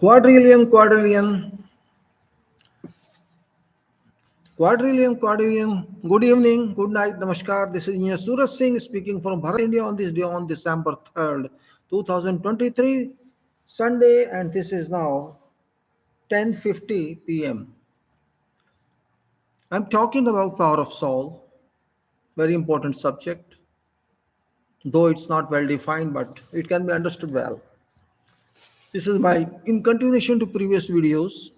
Quadrillion. Good evening, good night, namaskar. This is Engineer Suraj Singh speaking from Bharat, India on this day on December 3rd, 2023, Sunday, and this is now 10:50 p.m. I'm talking about power of soul, very important subject, though it's not well defined, but it can be understood well. This is my in continuation to previous videos.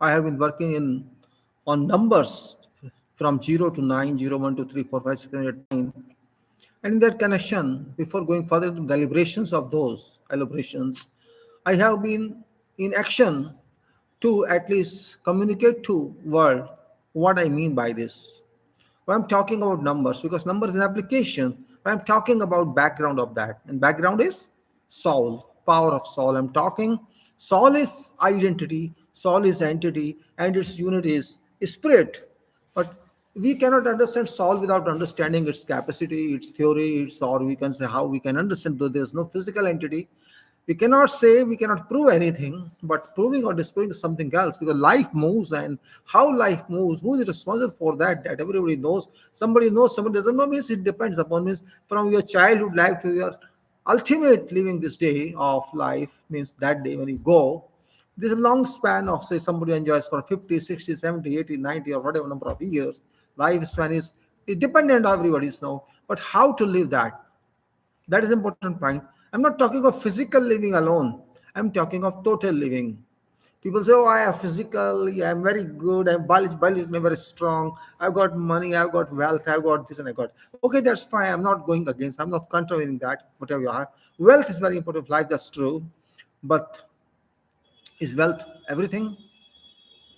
I have been working in on numbers from 0 to 9, 0, 1, 2, 3, 4, 5, 6, 7, 8, 9. And in that connection, before going further into deliberations of those elaborations, I have been in action to at least communicate to world what I mean by this. When I'm talking about numbers, because numbers is application, but I'm talking about background of that. And background is soul, power of soul. I'm talking soul is identity, soul is entity, and its unit is spirit. But we cannot understand soul without understanding its capacity, its theory, its or we can say how we can understand though there's no physical entity. We cannot say, we cannot prove anything, but proving or disproving is something else because life moves and how life moves, who is responsible for that? That everybody knows. Somebody knows, somebody doesn't know means it depends upon means from your childhood life to your ultimate living this day of life means that day when you go. This long span of say somebody enjoys for 50, 60, 70, 80, 90 or whatever number of years. Lifespan is dependent on everybody's now. But how to live that? That is important point. I'm not talking of physical living alone. I'm talking of total living. People say, "Oh, I have physical. Yeah, I'm very good. I'm biology is very strong. I've got money. I've got wealth. I've got this and I got." Okay, that's fine. I'm not going against. I'm not contravening that. Whatever you are, wealth is very important. Life, that's true. But is wealth everything?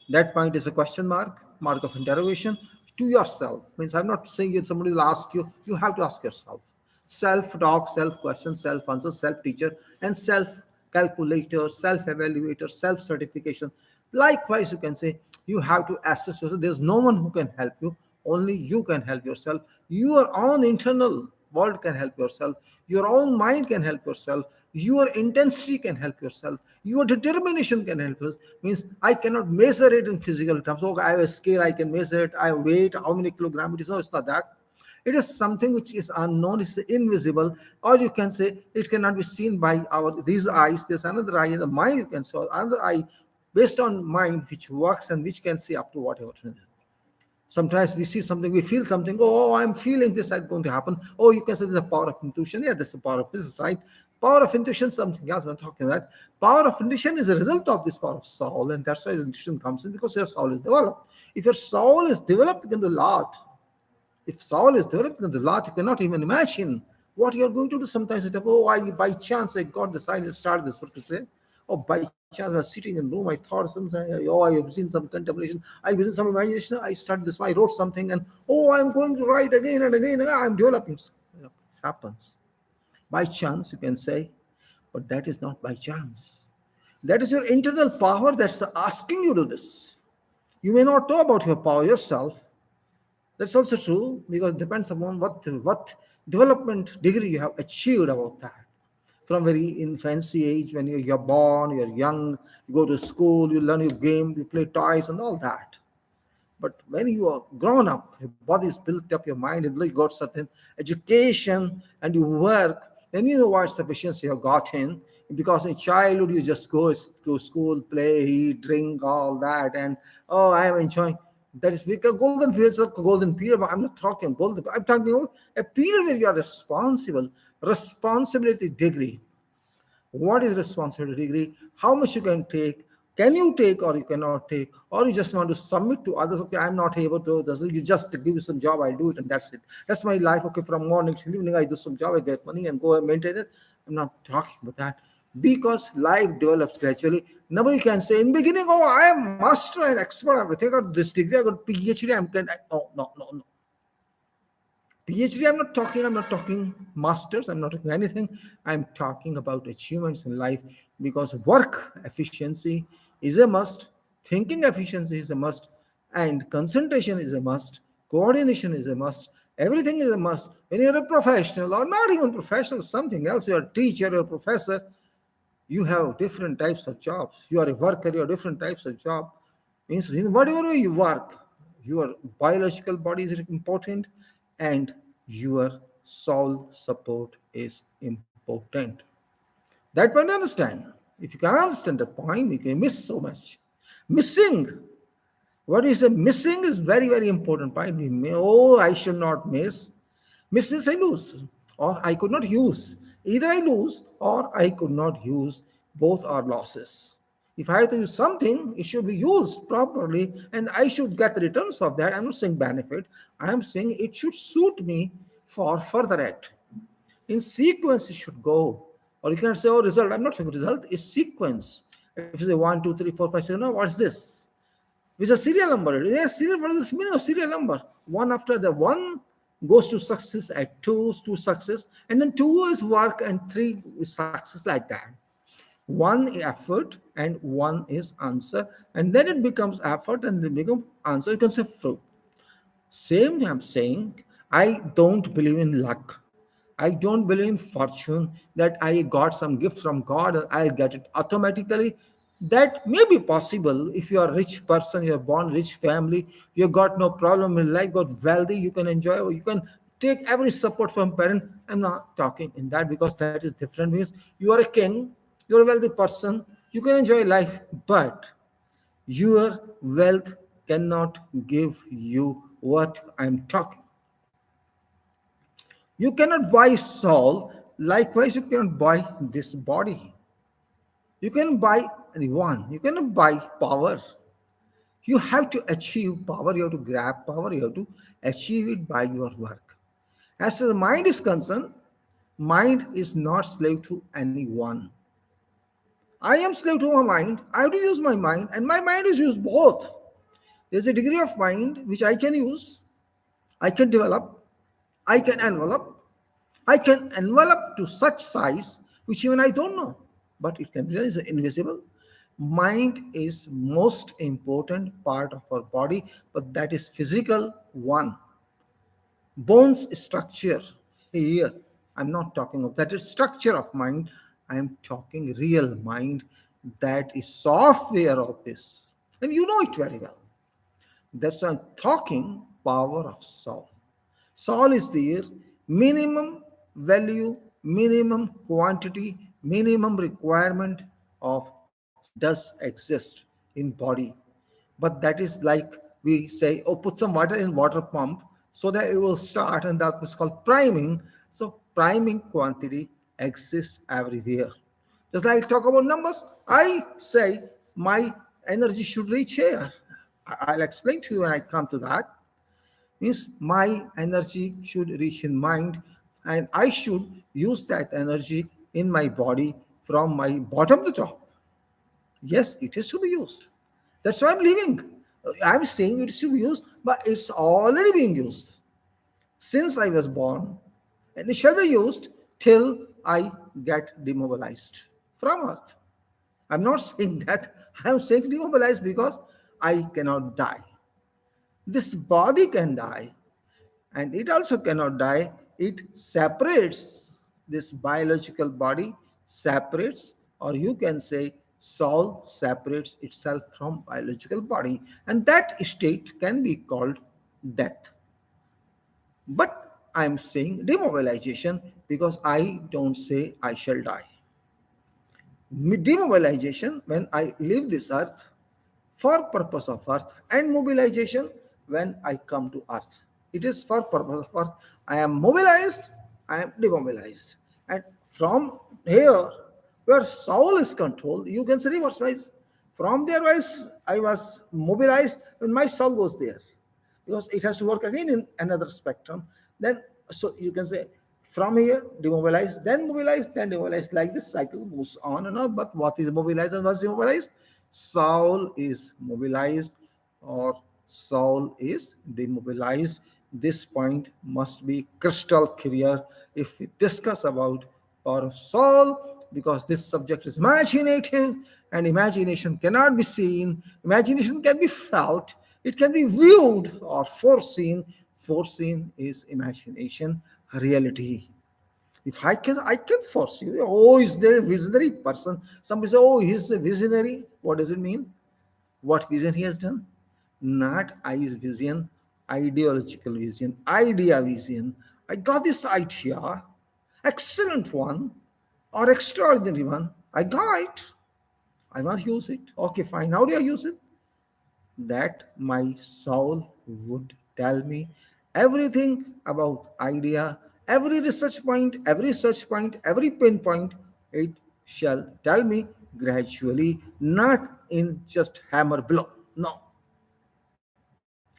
That point is a question mark, mark of interrogation to yourself. Means I'm not saying it, somebody will ask you, you have to ask yourself. Self talk, self question, self answer, self teacher, and self calculator, self evaluator, self certification. Likewise, you can say you have to assess yourself. There's no one who can help you, only you can help yourself. Your own internal world can help yourself, your own mind can help yourself, your intensity can help yourself, your determination can help us. Means I cannot measure it in physical terms. So I have a scale, I can measure it, I have weight, how many kilograms it is. No, it's not that. It is something which is unknown, it's invisible, or you can say it cannot be seen by our these eyes. There's another eye in the mind, you can see another eye based on mind which works and which can see up to whatever. Sometimes we see something, we feel something. Oh, I'm feeling this is going to happen. Oh, you can say there's a power of intuition. Yeah, there's a power of this, right? Power of intuition, something else I'm talking about. Power of intuition is a result of this power of soul, and that's why intuition comes in because your soul is developed. If your soul is developed in the lot, if soul is developed in the lot, you cannot even imagine what you're going to do. Sometimes it's like, oh, I by chance I got the sign and started this, what to say. Oh, by chance I was sitting in room, I thought something, oh, I have seen some contemplation, I have seen some imagination, I started this, I wrote something, and oh, I'm going to write again and again, and I'm developing. It happens. By chance, you can say, but that is not by chance. That is your internal power that's asking you to do this. You may not know about your power yourself, that's also true because it depends upon what development degree you have achieved about that. From very infancy age, when you're born, you're young, you go to school, you learn your game, you play toys and all that. But when you are grown up, your body is built up, your mind, and you got certain education and you work, then you know what sufficiency you have gotten. Because in childhood you just go to school, play, eat, drink, all that, and oh, I am enjoying. That is because golden period is a golden period. But I'm not talking golden. I'm talking about a period where you are responsible. Responsibility degree. What is responsibility degree? How much you can take? Can you take or you cannot take? Or you just want to submit to others? Okay, I'm not able to. You just give me some job, I'll do it, and that's it. That's my life. Okay, from morning to evening, I do some job, I get money, and go and maintain it. I'm not talking about that because life develops gradually. Nobody can say in beginning, oh, I am master and expert. I've got this degree, I got PhD. Oh, no, no, no. PhD, I'm not talking masters, I'm not talking anything. I'm talking about achievements in life because work efficiency is a must, thinking efficiency is a must, and concentration is a must, coordination is a must, everything is a must. When you're a professional or not even professional, something else, you're a teacher, you're a professor, You have different types of jobs. You are a worker, you have different types of job. Means in whatever way you work, your biological body is important and your soul support is important. That point understand. If you can understand the point, you can miss so much. Missing. What is a missing is very, very important point. Oh, I should not miss. Miss means I lose, or I could not use. Either I lose or I could not use. Both are losses. If I have to use something, it should be used properly, and I should get the returns of that. I'm not saying benefit. I'm saying it should suit me for further act. In sequence, it should go. Or you cannot say, oh, result. I'm not saying result. It's sequence. If you say 1, 2, 3, 4, 5, 6, no, what's this? With a serial number. Yes, serial. What is the meaning of serial number? One after the one goes to success, at two to success, and then two is work and three is success, like that. One effort and one is answer, and then it becomes effort and then become answer. You can say fruit. Same I'm saying, I don't believe in luck. I don't believe in fortune that I got some gift from God and I'll get it automatically. That may be possible if you are a rich person, you're born rich family, you got no problem in life, got wealthy, you can enjoy, or you can take every support from parent. I'm not talking in that because that is different. Means you are a king, you're a wealthy person, you can enjoy life, but your wealth cannot give you what I'm talking. You cannot buy soul, likewise, you cannot buy this body. You can buy one, you cannot buy power. You have to achieve power, you have to grab power, you have to achieve it by your work. As far as the mind is concerned, mind is not slave to anyone. I am slave to my mind, I have to use my mind, and my mind is used both. There's a degree of mind which I can use, I can develop, I can envelop, I can envelop to such size which even I don't know, but it can be invisible. Mind is most important part of our body, but that is physical one. Bones structure here. I'm not talking of that is structure of mind. I am talking real mind that is software of this. And you know it very well. That's why I'm talking power of soul. Soul is there, minimum value, minimum quantity, minimum requirement of does exist in body. But that is like we say, oh, put some water in water pump so that it will start, and that was called priming. So priming quantity exists everywhere. Just like talk about numbers, I say my energy should reach here. I'll explain to you when I come to that. Means my energy should reach in mind, and I should use that energy in my body from my bottom to top. Yes, it is to be used. That's why I'm living. I'm saying it should be used, but it's already being used since I was born, and it shall be used till I get demobilized from earth. I'm not saying that. I'm saying demobilized because I cannot die. This body can die, and it also cannot die. It separates. This biological body separates, or you can say soul separates itself from biological body, and that state can be called death. But I'm saying demobilization because I don't say I shall die. Demobilization when I leave this earth for purpose of earth, and mobilization when I come to earth. It is for purpose of earth. I am mobilized, I am demobilized. And from here, where soul is controlled, you can say reverse wise. From there wise, I was mobilized when my soul goes there. Because it has to work again in another spectrum. Then so you can say from here, demobilize, then demobilize. Like this cycle goes on and on. But what is mobilized and what's immobilized? Soul is mobilized or soul is demobilized. This point must be crystal clear if we discuss about power of soul, because this subject is imaginative and imagination cannot be seen. Imagination can be felt, it can be viewed or foreseen. Foreseen is imagination, reality. If I can force you. Oh, is there a visionary person? Somebody say, oh, he's a visionary. What does it mean? What vision he has done? Not I vision, ideological vision, idea vision. I got this idea, excellent one or extraordinary one. I got it. I want to use it. Okay, fine. How do I use it? That my soul would tell me everything about idea, every search point, every pinpoint, it shall tell me gradually, not in just hammer blow. No.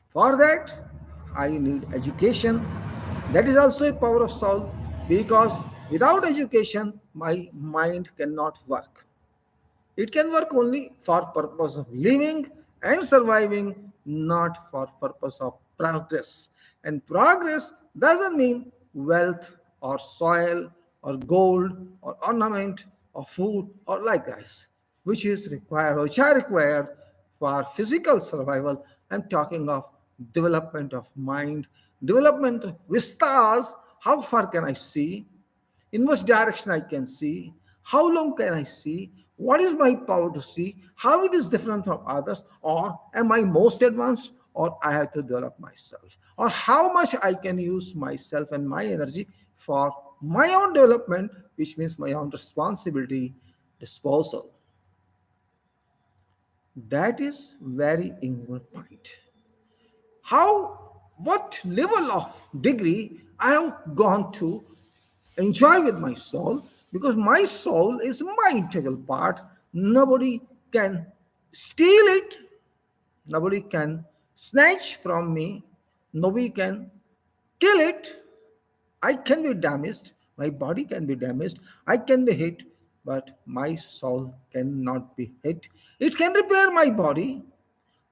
For that, I need education. That is also a power of soul because without education, my mind cannot work. It can work only for purpose of living and surviving, not for purpose of progress. And progress doesn't mean wealth or soil or gold or ornament or food or likewise, which is required, which are required for physical survival. I'm talking of development of mind, development of vistas. How far can I see? In which direction I can see, how long can I see, what is my power to see, how it is different from others, or am I most advanced, or I have to develop myself, or how much I can use myself and my energy for my own development, which means my own responsibility disposal. That is very important point. What level of degree I have gone to enjoy with my soul, because my soul is my integral part. Nobody can steal it, nobody can snatch from me, nobody can kill it. I can be damaged, my body can be damaged, I can be hit, but my soul cannot be hit. It can repair my body,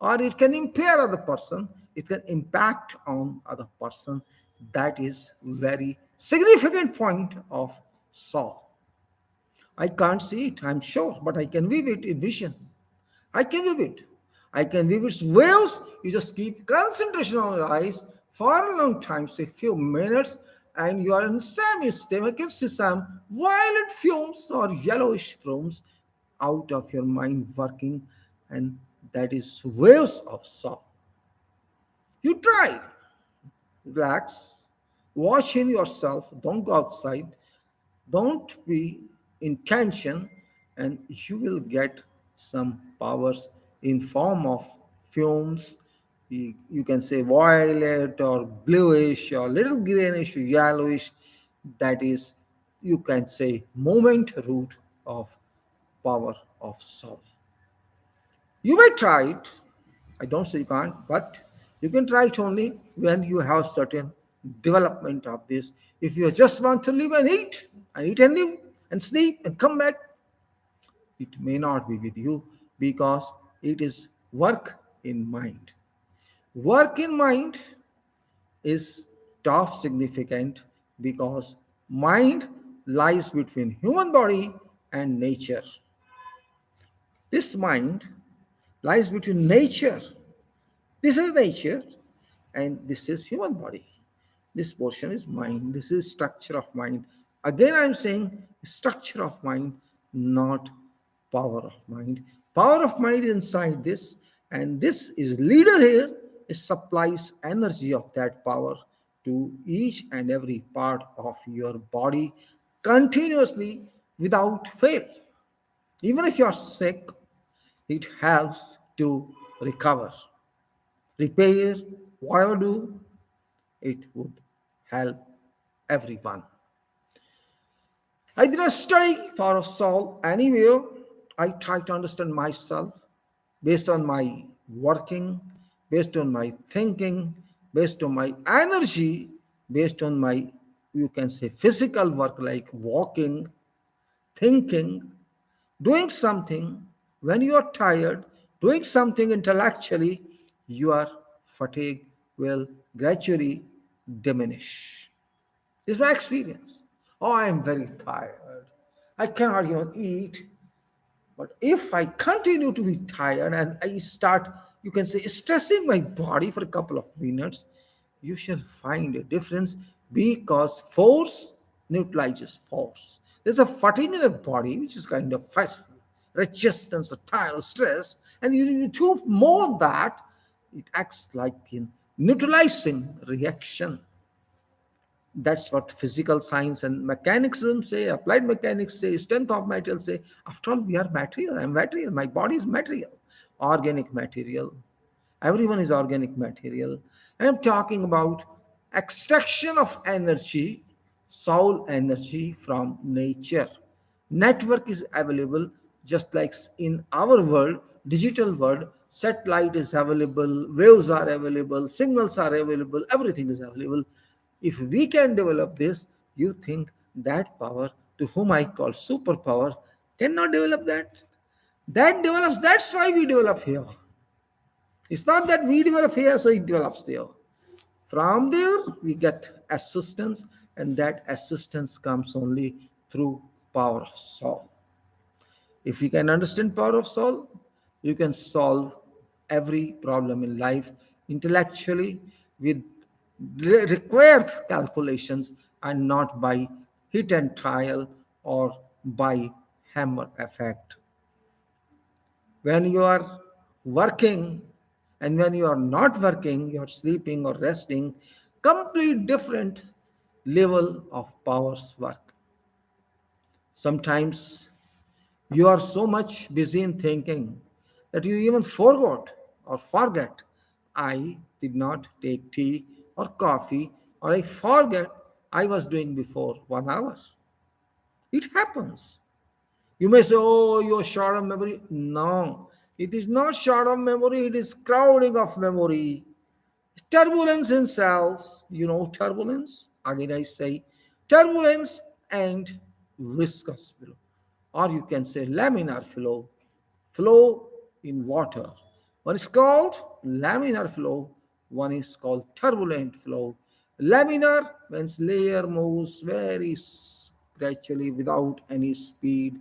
or it can impair other person, it can impact on other person. That is very significant point of soul. I can't see it, I'm sure, but I can view it in vision. I can view it. I can view its waves. You just keep concentration on your eyes for a long time, say few minutes, and you are in semi state. I can see some violet fumes or yellowish fumes out of your mind working, and that is waves of soul. You try, relax, watch in yourself, don't go outside, don't be in tension, and you will get some powers in form of fumes. You can say violet or bluish or little greenish yellowish. That is, you can say moment root of power of soul. You may try it. I don't say you can't, but you can try it only when you have certain development of this. If you just want to live and eat and live and sleep and come back, it may not be with you because it is work in mind. Work in mind is top significant because mind lies between human body and nature. This mind lies between nature. This is nature, and this is human body. This portion is mind. This is structure of mind. Again, I'm saying structure of mind, not power of mind. Power of mind is inside this, and this is leader here. It supplies energy of that power to each and every part of your body continuously without fail. Even if you're sick, it helps to recover, repair, whatever do, it would help everyone. I did not study for a soul anywhere. I try to understand myself based on my working, based on my thinking, based on my energy, based on my, you can say, physical work like walking, thinking, doing something. When you are tired, doing something intellectually, your fatigue will gradually diminish. This is my experience. Oh, I am very tired. I cannot even eat. But if I continue to be tired and I start, you can say, stressing my body for a couple of minutes, you shall find a difference because force neutralizes force. There's a fatigue in the body, which is kind of fast resistance or tired or stress, and you do more that, it acts like in neutralizing reaction. That's what physical science and mechanicism say, applied mechanics say, strength of material say. After all, we are material. I'm material. My body is material, organic material. Everyone is organic material. And I'm talking about extraction of energy, soul energy from nature. Network is available just like in our world, digital world, satellite is available, waves are available, signals are available, everything is available. If we can develop this, you think that power, to whom I call superpower, cannot develop that? That develops, that's why we develop here. It's not that we develop here, so it develops there. From there, we get assistance, and that assistance comes only through power of soul. If you can understand power of soul, you can solve every problem in life intellectually with required calculations and not by hit and trial or by hammer effect. When you are working and when you are not working, you are sleeping or resting, complete different level of powers work. Sometimes you are so much busy in thinking that you even forgot or forget. I did not take tea or coffee, or I forget I was doing before 1 hour. It happens. You may say, oh, you're short of memory. No, it is not short of memory, it is crowding of memory. Turbulence in cells, turbulence. Again, I say turbulence and viscous flow, or you can say laminar flow, flow in water. One is called laminar flow, one is called turbulent flow. Laminar means layer moves very gradually without any speed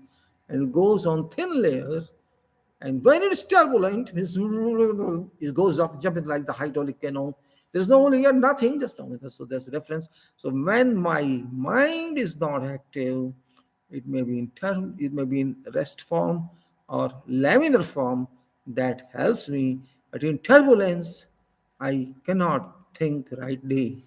and goes on thin layer, and when it is turbulent, it goes up, jumping like the hydraulic canoe. There's no only here, nothing, just only this. So there's a reference. So when my mind is not active, it may be in rest form or laminar form that helps me. But in turbulence, I cannot think rightly.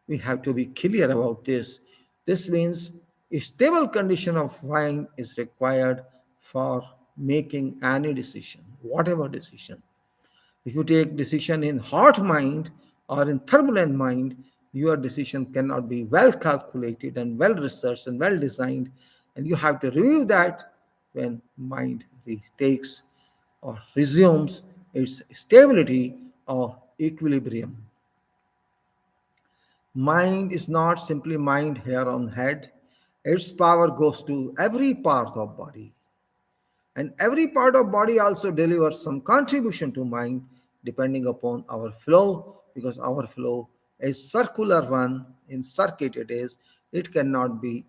We have to be clear about this. This means a stable condition of mind is required for making any decision, whatever decision. If you take decision in hot mind or in turbulent mind, your decision cannot be well calculated and well researched and well designed, and you have to review that when mind takes or resumes its stability or equilibrium. Mind is not simply mind here on head. Its power goes to every part of body. And every part of body also delivers some contribution to mind depending upon our flow, because our flow is circular one, in circuit it is, it cannot be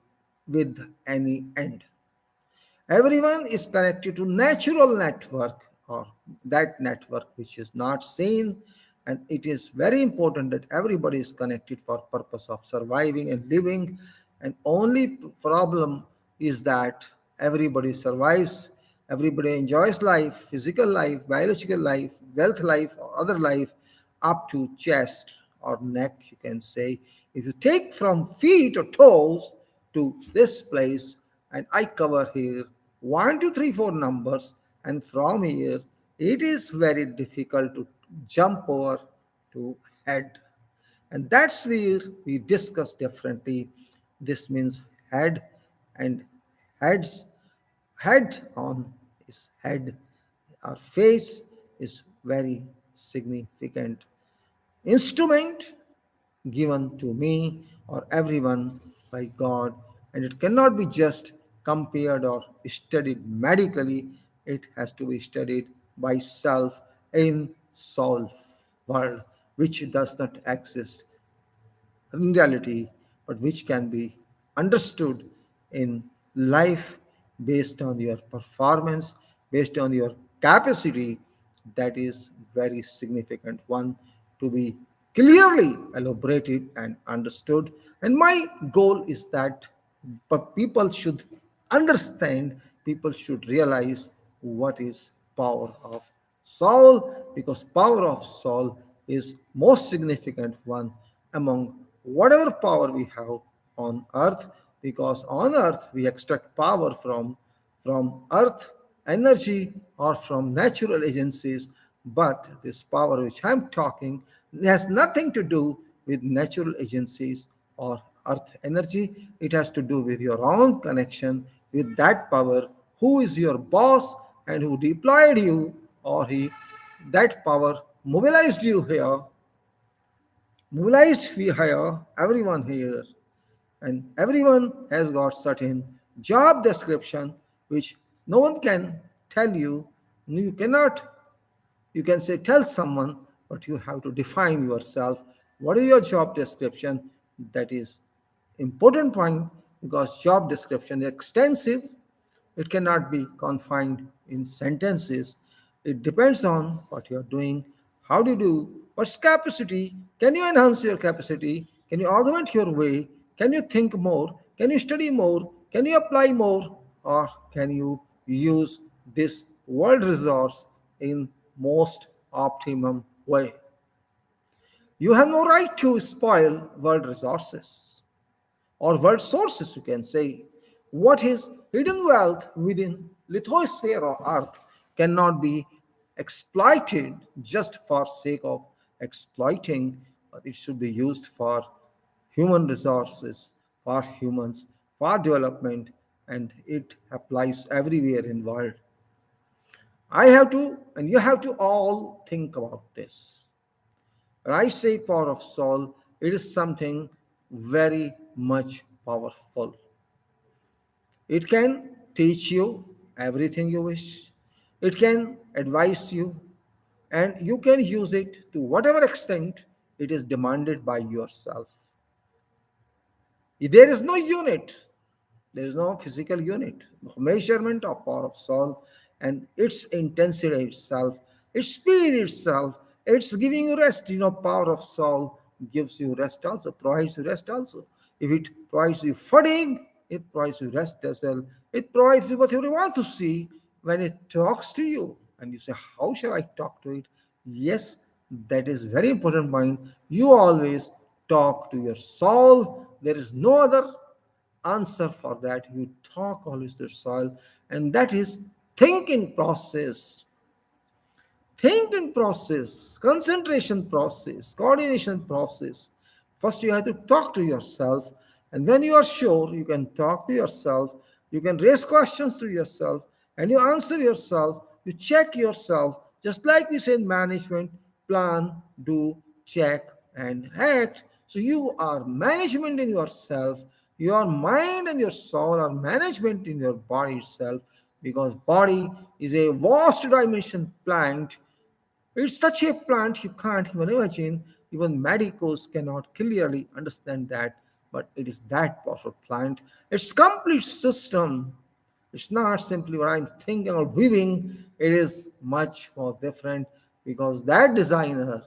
with any end. Everyone is connected to natural network, or that network which is not seen, and it is very important that everybody is connected for purpose of surviving and living. And only problem is that everybody survives, everybody enjoys life, physical life, biological life, wealth life, or other life, up to chest or neck, you can say. If you take from feet or toes to this place, and I cover here 1, 2, 3, 4 numbers, and from here it is very difficult to jump over to head, and that's where we discuss differently. This means head, and heads, head on is head. Our face is very significant instrument given to me or everyone by God, and it cannot be just compared or studied medically, it has to be studied by self in soul world, which does not exist in reality, but which can be understood in life based on your performance, based on your capacity. That is very significant one to be clearly elaborated and understood. And my goal is that people should understand, people should realize what is power of soul, because power of soul is most significant one among whatever power we have on earth, because on earth we extract power from earth energy or from natural agencies. But this power which I'm talking has nothing to do with natural agencies or earth energy. It has to do with your own connection with that power, who is your boss and who deployed you, or he that power mobilized you here, mobilized we here, everyone here, and everyone has got certain job description which no one can tell you. You cannot, you can say tell someone, but you have to define yourself. What is your job description? That is important point, because job description is extensive. It cannot be confined in sentences. It depends on what you're doing, how do you do, what's capacity, can you enhance your capacity, can you augment your way, can you think more, can you study more, can you apply more, or can you use this world resource in most optimum way. You have no right to spoil world resources or world sources, you can say. What is hidden wealth within lithosphere or earth cannot be exploited just for sake of exploiting, but it should be used for human resources, for humans, for development, and it applies everywhere in world. I have to, and you have to all think about this. When I say power of soul, it is something very much powerful. It can teach you everything you wish, it can advise you, and you can use it to whatever extent it is demanded by yourself. There is no unit, there is no physical unit, measurement of power of soul, and its intensity itself, its speed itself, it's giving you rest. Power of soul gives you rest also, provides you rest also. If it provides you fatigue, it provides you rest as well. It provides you whatever you want to see when it talks to you. And you say, how shall I talk to it? Yes, that is very important point. You always talk to your soul. There is no other answer for that. You talk always to your soul, and that is thinking process, thinking process, concentration process, coordination process. First, you have to talk to yourself, and when you are sure, you can talk to yourself, you can raise questions to yourself, and you answer yourself, you check yourself, just like we say in management: plan, do, check, and act. So, you are management in yourself, your mind and your soul are management in your body itself, because body is a vast dimension plant. It's such a plant you can't even imagine. Even medicos cannot clearly understand that, but it is that powerful plant. It's complete system. It's not simply what I'm thinking or weaving. It is much more different, because that designer,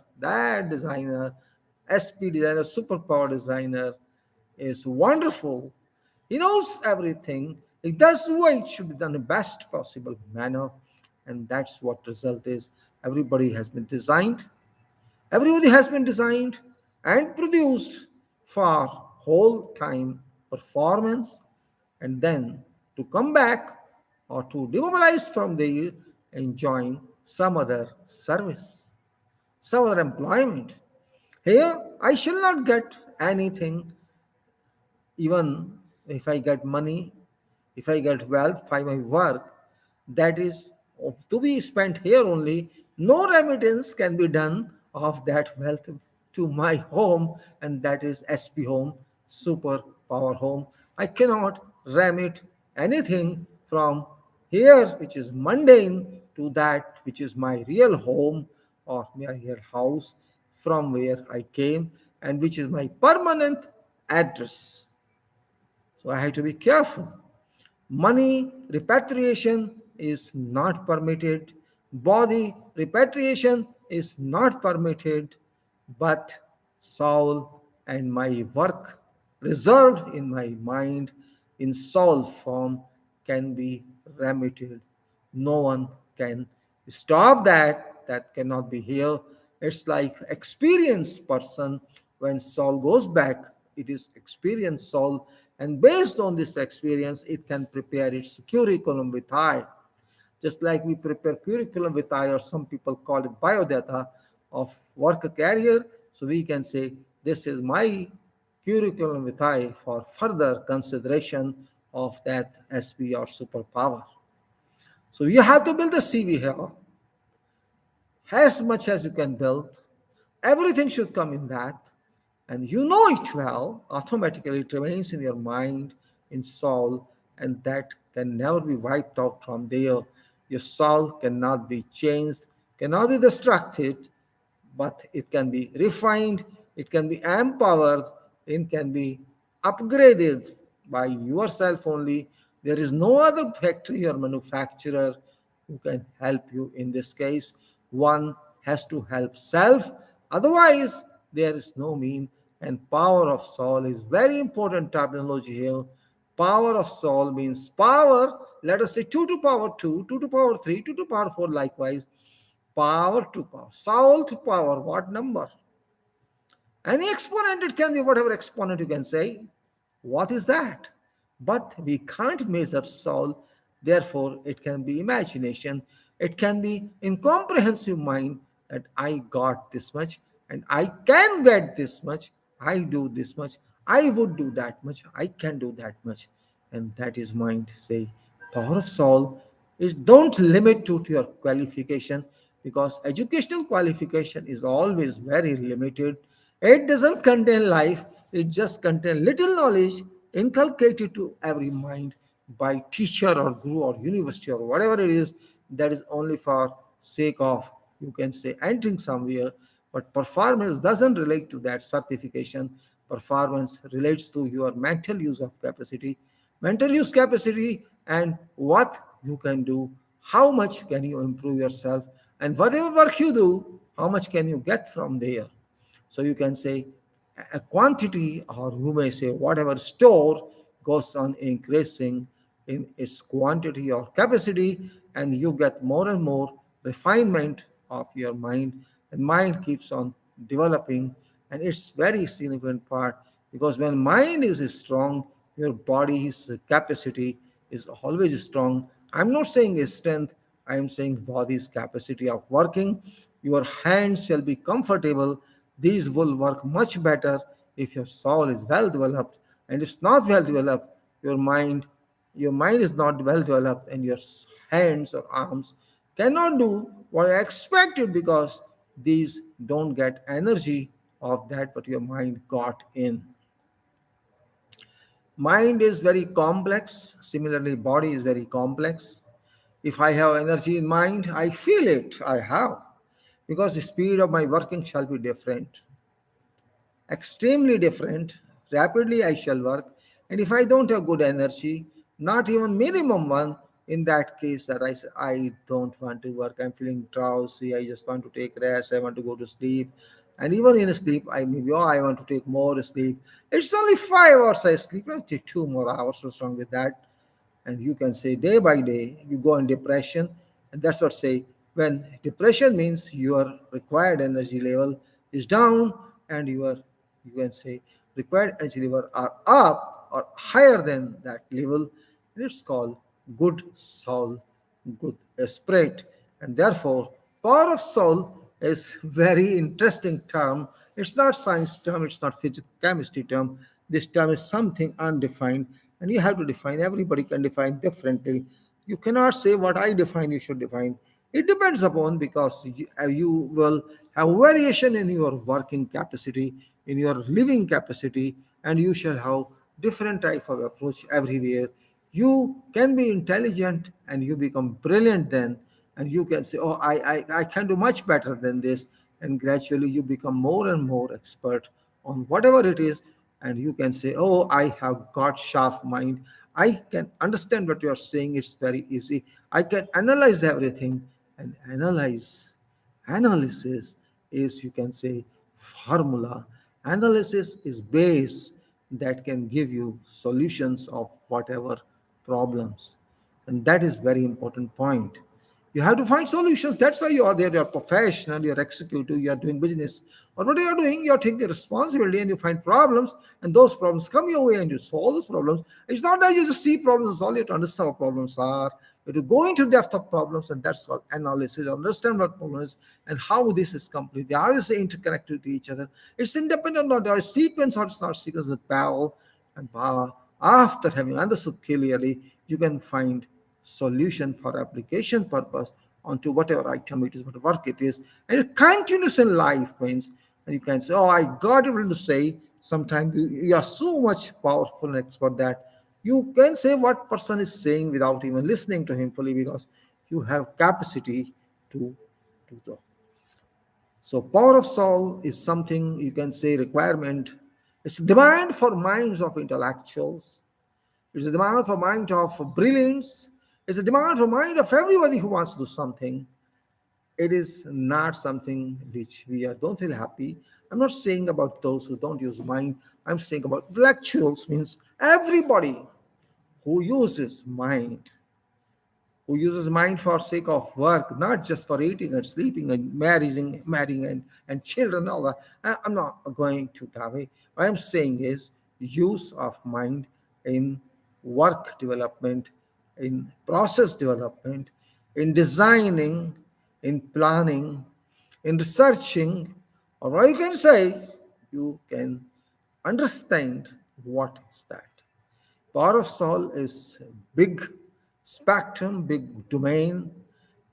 SP designer, superpower designer, is wonderful. He knows everything. He does what it should be done in the best possible manner. And that's what result is. Everybody has been designed. Everybody has been designed and produced for whole time performance, and then to come back or to demobilize from there and join some other service, some other employment. Here, I shall not get anything. Even if I get money, if I get wealth by my work, that is to be spent here only. No remittance can be done of that wealth to my home, and that is SP home, super power home. I cannot remit anything from here, which is mundane, to that which is my real home or my real house, from where I came, and which is my permanent address. So I have to be careful. Money repatriation is not permitted. Body repatriation is not permitted. But soul, and my work reserved in my mind in soul form can be remitted. No one can stop that. That cannot be here. It's like experienced person. When soul goes back, it is experienced soul, and based on this experience, it can prepare its curriculum vitae, just like we prepare curriculum vitae, or some people call it biodata of work career. So we can say, this is my curriculum vitae for further consideration of that SP or superpower. So you have to build a CV here as much as you can build. Everything should come in that, and you know it well. Automatically, it remains in your mind, in soul, and that can never be wiped out from there. Your soul cannot be changed, cannot be distracted, but it can be refined, it can be empowered, it can be upgraded by yourself only. There is no other factory or manufacturer who can help you in this case. One has to help self, otherwise, there is no mean. And power of soul is very important terminology here. Power of soul means power, let us say 2 to power 2, 2 to power 3, 2 to power 4, likewise. Power to power, soul to power, what number? Any exponent, it can be whatever exponent you can say. What is that? But we can't measure soul, therefore, it can be imagination, it can be incomprehensive mind, that I got this much and I can get this much, I do this much, I would do that much, I can do that much. And that is mind. Say, power of soul is don't limit to your qualification, because educational qualification is always very limited. It doesn't contain life, it just contains little knowledge inculcated to every mind by teacher or guru or university or whatever it is. That is only for sake of, you can say, entering somewhere. But performance doesn't relate to that certification. Performance relates to your mental use of capacity, mental use capacity, and what you can do, how much can you improve yourself, and whatever work you do, how much can you get from there. So you can say a quantity, or you may say whatever store goes on increasing in its quantity or capacity, and you get more and more refinement of your mind, and mind keeps on developing. And it's very significant part, because when mind is strong, your body's capacity is always strong. I'm not saying a strength, I am saying body's capacity of working. Your hands shall be comfortable. These will work much better if your soul is well developed. And if it's not well developed, your mind, your mind is not well developed, and your hands or arms cannot do what I expected, because these don't get energy of that what your mind got in. Mind is very complex. Similarly, body is very complex. If I have energy in mind, I feel it. I have, because the speed of my working shall be different, extremely different. Rapidly I shall work. And if I don't have good energy, not even minimum one, in that case that I don't want to work. I'm feeling drowsy. I just want to take rest. I want to go to sleep. And even in sleep, I maybe, oh, I want to take more sleep. It's only 5 hours I sleep. I'll take 2 more hours. What's wrong with that? And you can say day by day you go in depression. And that's what say, when depression means your required energy level is down, and your, you can say, required energy level are up or higher than that level, and it's called good soul, good spirit. And therefore power of soul is very interesting term. It's not science term, it's not physics chemistry term. This term is something undefined, and you have to define. Everybody can define differently. You cannot say what I define, you should define. It depends upon, because you will have variation in your working capacity, in your living capacity, and you shall have different type of approach everywhere. You can be intelligent and you become brilliant then, and you can say, oh, I can do much better than this, and gradually you become more and more expert on whatever it is. And you can say, oh, I have got sharp mind, I can understand what you are saying, it's very easy, I can analyze everything. And analysis is, you can say, formula. Analysis is base that can give you solutions of whatever problems. And that is very important point. You have to find solutions. That's why you are there. You're professional, you're executive, you're doing business. Or what you're doing, you're taking responsibility and you find problems, and those problems come your way and you solve those problems. It's not that you just see problems and solve, you have to understand what problems are. You have to go into depth of problems, and that's called analysis. Understand what problem is and how this is complete. How is they interconnected to each other? It's independent of the sequence or it's not sequence with parallel and power. After having understood clearly, you can find solution for application purpose onto whatever item it is, what work it is, and it continues in life means, and you can say, "Oh, I got able to say." Sometimes you are so much powerful and expert that you can say what person is saying without even listening to him fully because you have capacity to do that. So power of soul is something you can say requirement. It's demand for minds of intellectuals. It's a demand for mind of brilliance. It's a demand for mind of everybody who wants to do something. It is not something which we are, don't feel happy. I'm not saying about those who don't use mind. I'm saying about intellectuals means everybody who uses mind, who uses mind for sake of work, not just for eating and sleeping and marrying and children, all that. I'm not going to that way. What I'm saying is use of mind in work development, in process development, in designing, in planning, in researching, or you can say you can understand what is that. Power of soul is big spectrum, big domain,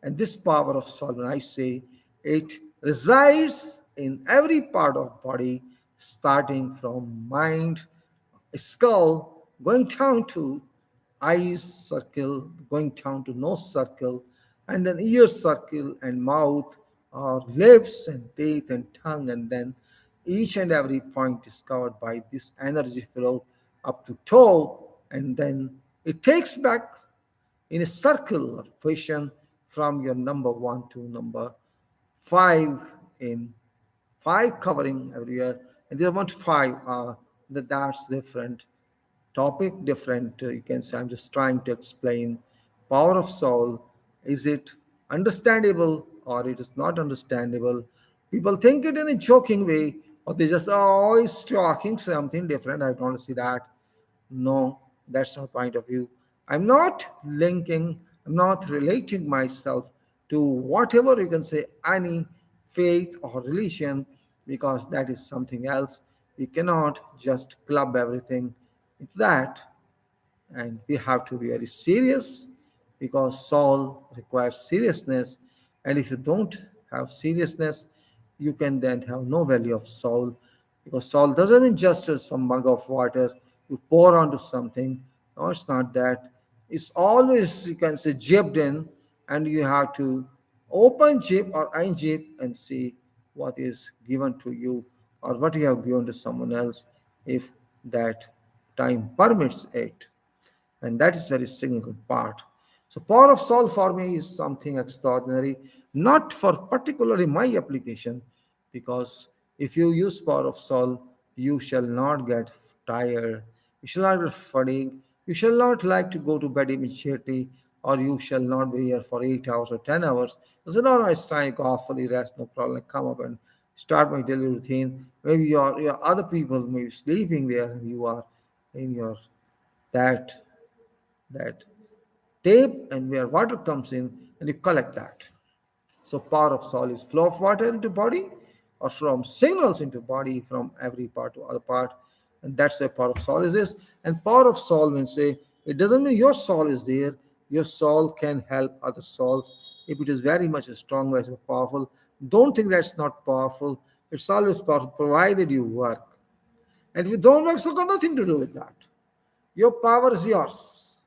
and this power of soul, when I say it resides in every part of body, starting from mind, skull, going down to eyes circle, going down to nose circle, and then ear circle and mouth, or lips and teeth and tongue, and then each and every point is covered by this energy flow up to toe, and then it takes back in a circle of fashion from your number one to number five in five covering everywhere, and there are one to five that's different topic, different. You can say I'm just trying to explain power of soul. Is it understandable or it is not understandable? People think it in a joking way, or they just he's talking something different. I don't want to see that. No, that's not point of view. I'm not linking, I'm not relating myself to whatever you can say, any faith or religion, because that is something else. We cannot just club everything into that, and we have to be very serious because soul requires seriousness, and if you don't have seriousness, you can then have no value of soul, because soul doesn't mean just as some mug of water you pour onto something. No, it's not that. It's always, you can say, jibbed in, and you have to open jib or unjib and see what is given to you or what you have given to someone else if that time permits it, and that is very significant part. So power of soul for me is something extraordinary, not for particularly my application, because if you use power of soul, you shall not get tired, you shall not get fatigued, you shall not like to go to bed immediately, or you shall not be here for 8 hours or 10 hours. You say, no, no, it's time, go off, fully rest, no problem, come up and start my daily routine. Maybe your other people may be sleeping there and you are in your that that tape, and where water comes in and you collect that. So power of soul is flow of water into body or from signals into body from every part to other part, and that's where power of soul is this. And power of soul means say it doesn't mean your soul is there. Your soul can help other souls if it is very much strong, very powerful. Don't think that's not powerful. It's always powerful provided you work. And if you don't work, so got nothing to do with that. Your power is yours.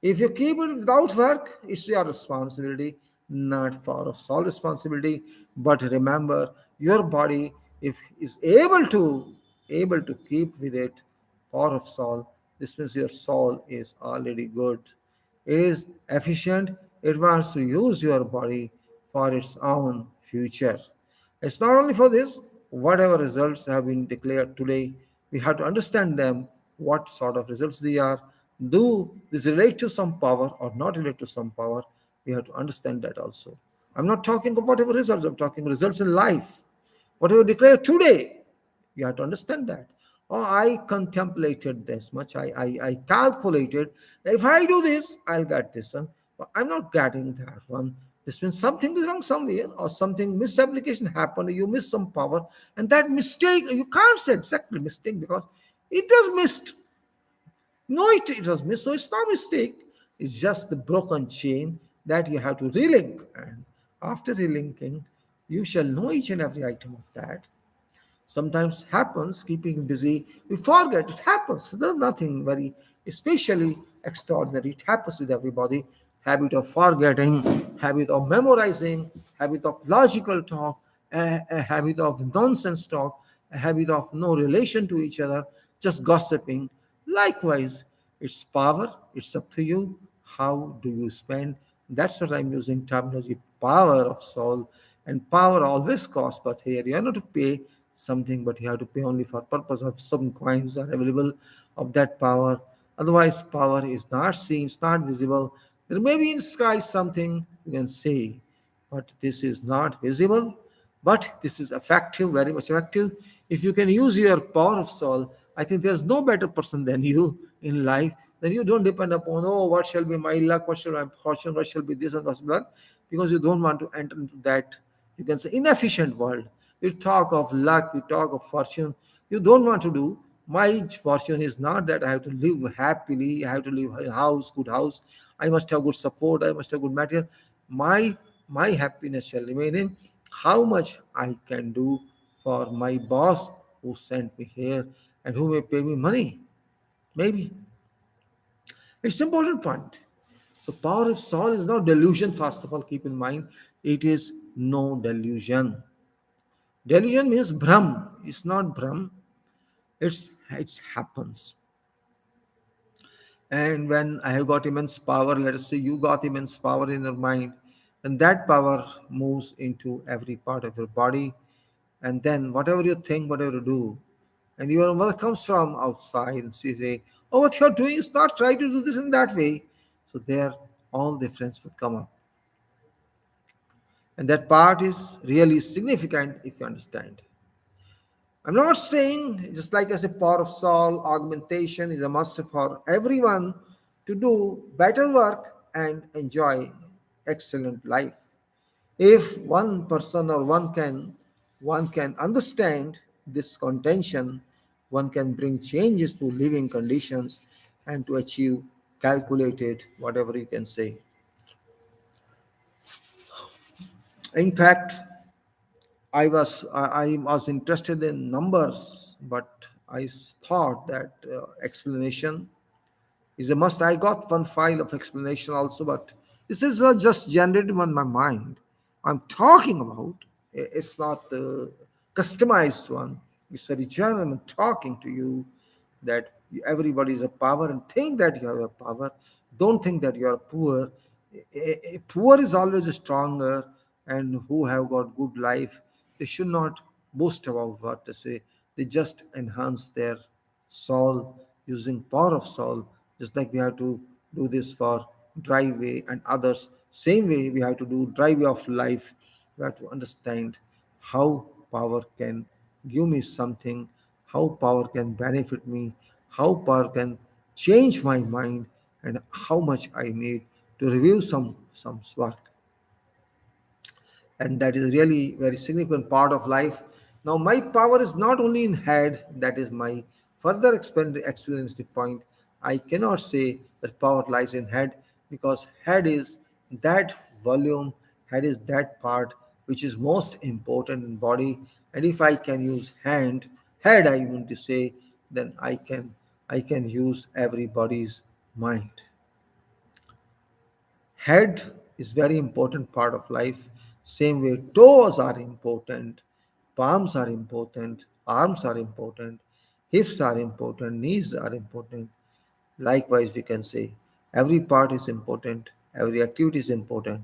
If you keep it without work, it's your responsibility, not power of soul responsibility. But remember, your body, if is able to keep with it power of soul, this means your soul is already good. It is efficient. It wants to use your body for its own future. It's not only for this. whatever results have been declared today, we have to understand them, what sort of results they are. Do this relate to some power or not relate to some power? We have to understand that also. I'm not talking about whatever results, I'm talking results in life. Whatever declared today, you have to understand that. Oh, I contemplated this much, I calculated, if I do this, I'll get this one. But I'm not getting that one. This means something is wrong somewhere, or something misapplication happened, or you missed some power. And that mistake, you can't say exactly mistake because it was missed. No, it was missed. So it's not a mistake. It's just the broken chain that you have to relink. And after relinking, you shall know each and every item of that. Sometimes happens, keeping busy, we forget. It happens. There's nothing very especially extraordinary. It happens with everybody. Habit of forgetting, habit of memorizing, habit of logical talk, a habit of nonsense talk, a habit of no relation to each other, just gossiping. Likewise, it's power. It's up to you. How do you spend? That's what I'm using terminology, power of soul. And power always costs, but here you are not to pay something, but you have to pay only for purpose of some coins are available of that power. Otherwise, power is not seen, it's not visible. There may be in sky something you can say, but this is not visible. But this is effective, very much effective. If you can use your power of soul, I think there's no better person than you in life. Then you don't depend upon, oh, what shall be my luck, what shall be my fortune, what shall be this and what shall be that, because you don't want to enter into that, you can say, inefficient world. You talk of luck, you talk of fortune, you don't want to do. My fortune is not that I have to live happily, I have to live in a house, good house, I must have good support, I must have good material. My happiness shall remain in how much I can do for my boss who sent me here and who may pay me money. Maybe. It's an important point. So power of soul is not delusion, first of all, keep in mind. It is no delusion. Delusion means Brahm. It's not Brahm. It happens. And when I have got immense power, let us say you got immense power in your mind, and that power moves into every part of your body. And then whatever you think, whatever you do, and your mother comes from outside and she say, oh, what you're doing is not try to do this in that way. So there all difference would come up. And that part is really significant if you understand. I'm not saying, just like as a power of soul, augmentation is a must for everyone to do better work and enjoy excellent life. If one person or one can understand this contention, one can bring changes to living conditions and to achieve calculated whatever you can say. In fact, I was interested in numbers, but thought that explanation is a must. I got one file of explanation also, but this is just generated on my mind. I'm talking about. It's not the customized one. It's a genuine talking to you that everybody is a power and think that you have a power. Don't think that you are poor. Poor is always stronger and who have got good life. They should not boast about what they say. They just enhance their soul using power of soul, just like we have to do this for driveway and others. Same way we have to do driveway of life. We have to understand how power can give me something, how power can benefit me, how power can change my mind, and how much I need to review some work. And that is really very significant part of life. Now my power is not only in head, that is my further experienced point. I cannot say that power lies in head, because head is that volume, head is that part which is most important in body. And if I can use head I want to say, then I can use everybody's mind. Head is very important part of life. Same way toes are important, palms are important, arms are important, hips are important, knees are important. Likewise we can say every part is important, every activity is important,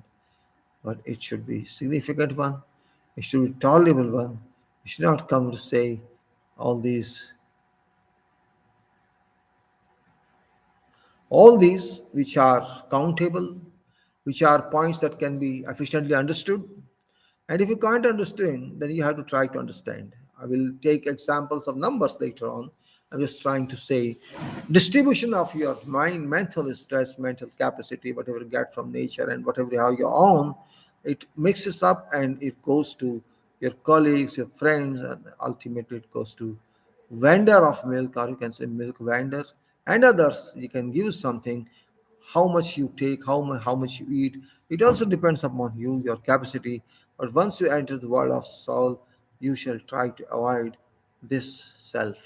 but it should be significant one, it should be tolerable one, You should not come to say all these, all these which are countable, which are points that can be efficiently understood. And if you can't understand, then you have to try to understand. I will take examples of numbers later on. I'm just trying to say distribution of your mind, mental stress, mental capacity, whatever you get from nature and whatever you have your own, it mixes up and it goes to your colleagues, your friends, and ultimately it goes to vendor of milk, or you can say milk vendor, and others. You can give something, how much you take, how much you eat. It also depends upon you, your capacity. But once you enter the world of soul, you shall try to avoid this self.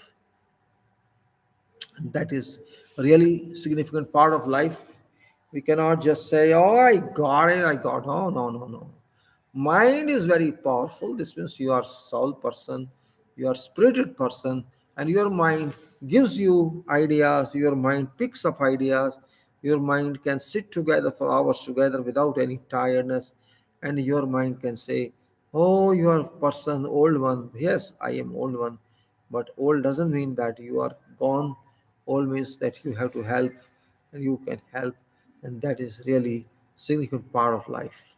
That is a really significant part of life. We cannot just say, "Oh, I got it, I got." No, no, no, no. Mind is very powerful. This means you are soul person, you are spirited person, and your mind gives you ideas. Your mind picks up ideas. Your mind can sit together for hours together without any tiredness, and your mind can say, "Oh, you are person, old one." Yes, I am old one, but old doesn't mean that you are gone. Old means that you have to help, and you can help, and that is really significant part of life.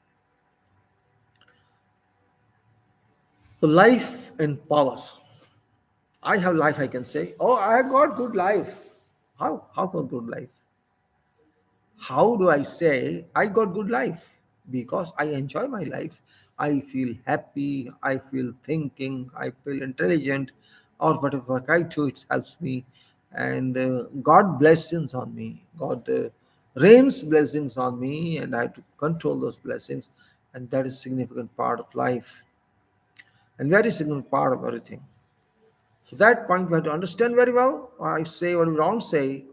So life and power. I have life, I can say. Oh, I got good life. How? How got good life? How do I say I got good life? Because I enjoy my life. I feel happy. I feel thinking. I feel intelligent, or whatever I do, it helps me. And God blessings on me. God rains blessings on me, and I have to control those blessings. And that is significant part of life, and very significant part of everything. So that point we have to understand very well, or I say what we don't say,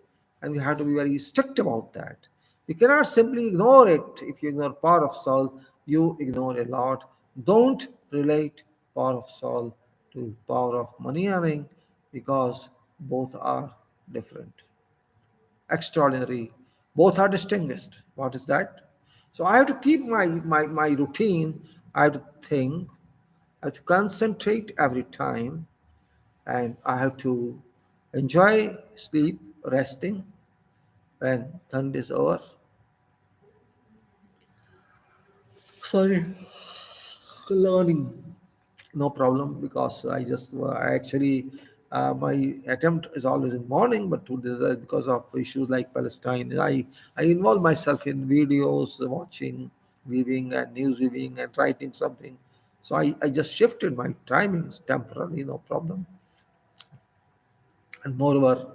and we have to be very strict about that. You cannot simply ignore it. If you ignore power of soul, you ignore a lot. Don't relate power of soul to power of money earning, because both are different, extraordinary. Both are distinguished. What is that? So I have to keep my routine. I have to think. I have to concentrate every time, and I have to enjoy sleep, resting when thunder is over. Sorry, learning, no problem, because I actually my attempt is always in morning, but because of issues like Palestine, I involve myself in videos, watching, viewing, and news viewing, and writing something. So I just shifted my timings temporarily, no problem. And moreover,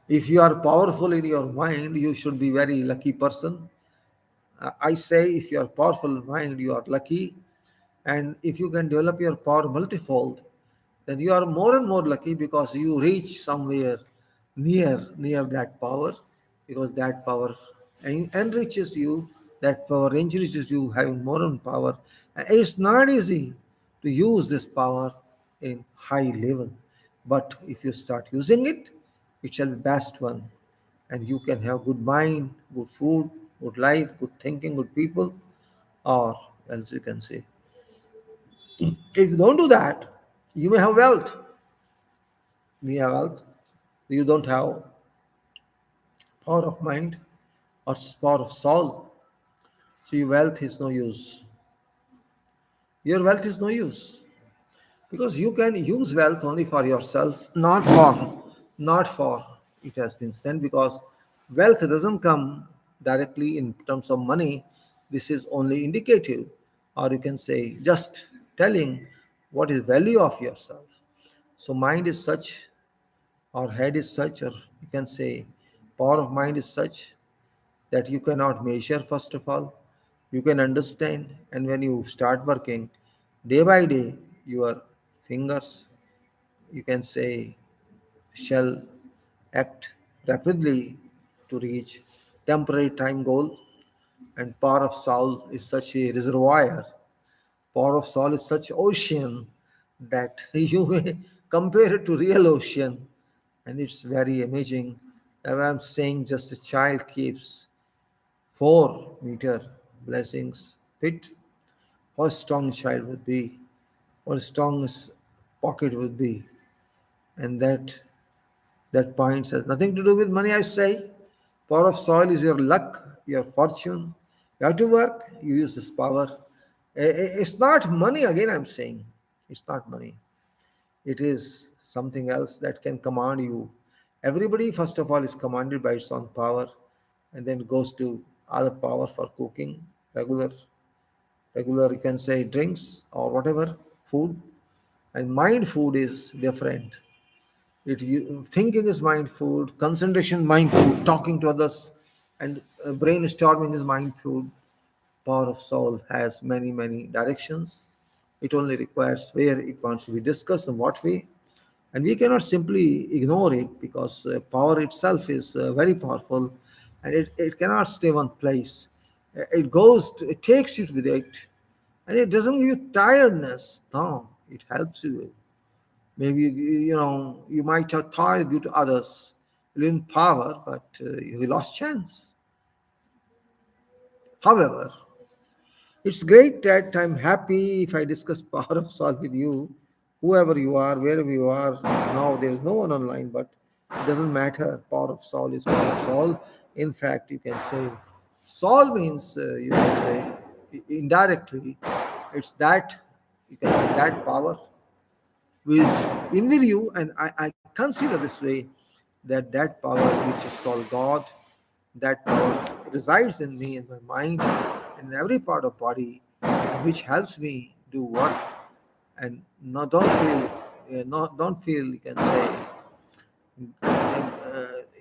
if you are powerful in your mind, you should be very lucky person. I say if you are powerful in mind, you are lucky. And if you can develop your power multifold, then you are more and more lucky, because you reach somewhere near that power, because that power enriches you, that power enriches you having more and power. And it's not easy to use this power in high level, but if you start using it, it shall be best one, and you can have good mind, good food, good life, good thinking, good people, or else you can say, if you don't do that, you may have wealth. We have wealth. You don't have power of mind or power of soul. So your wealth is no use. Your wealth is no use, because you can use wealth only for yourself, not for it has been sent, because wealth doesn't come directly in terms of money. This is only indicative, or you can say just telling what is value of yourself. So mind is such, or head is such, or you can say power of mind is such, that you cannot measure. First of all, you can understand, and when you start working day by day, your fingers, you can say, shall act rapidly to reach temporary time goal. And power of soul is such a reservoir, power of soul is such ocean, that you may compare it to real ocean, and it's very amazing. Now I'm saying just a child keeps 4 meter blessings fit. How strong child would be, what strong pocket would be. And that point has nothing to do with money, I say. Power of soil is your luck, your fortune. You have to work, you use this power. It's not money, again, I'm saying. It's not money. It is something else that can command you. Everybody, first of all, is commanded by its own power and then goes to other power for cooking, regular, you can say drinks or whatever, food. And mind food is different. Thinking is mind food, concentration mind food, talking to others, and brainstorming is mind food. Power of soul has many directions. It only requires where it wants to be discussed and what way. And we cannot simply ignore it because power itself is very powerful and it cannot stay one place. It takes you with it and it doesn't give you tiredness. No, it helps you. Maybe you might have tired due to others. You in power, but you lost chance. However, it's great that I'm happy if I discuss power of solve with you, whoever you are, wherever you are. Now there is no one online, but it doesn't matter. Power of soul is power of soul. In fact, you can say soul means you can say indirectly. It's that you can say that power is in with you, and I consider this way that power which is called God, that power resides in me, in my mind, in every part of body, which helps me do work and not don't feel you can say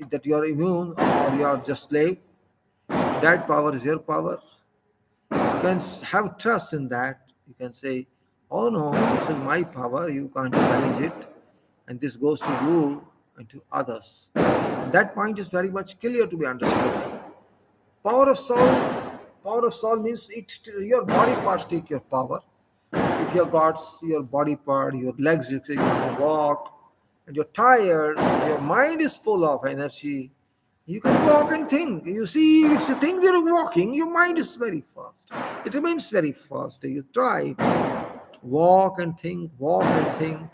that you are immune or you are just slave. That power is your power. You can have trust in that. You can say, "Oh no, this is my power. You can't challenge it," and this goes to you and to others. That point is very much clear to be understood. Power of soul, power of soul means your body parts take your power. If your God's your body part, your legs, you say you can walk, and you're tired, your mind is full of energy. You can walk and think. You see, if you think you're walking, your mind is very fast. It remains very fast. You try, walk and think, walk and think.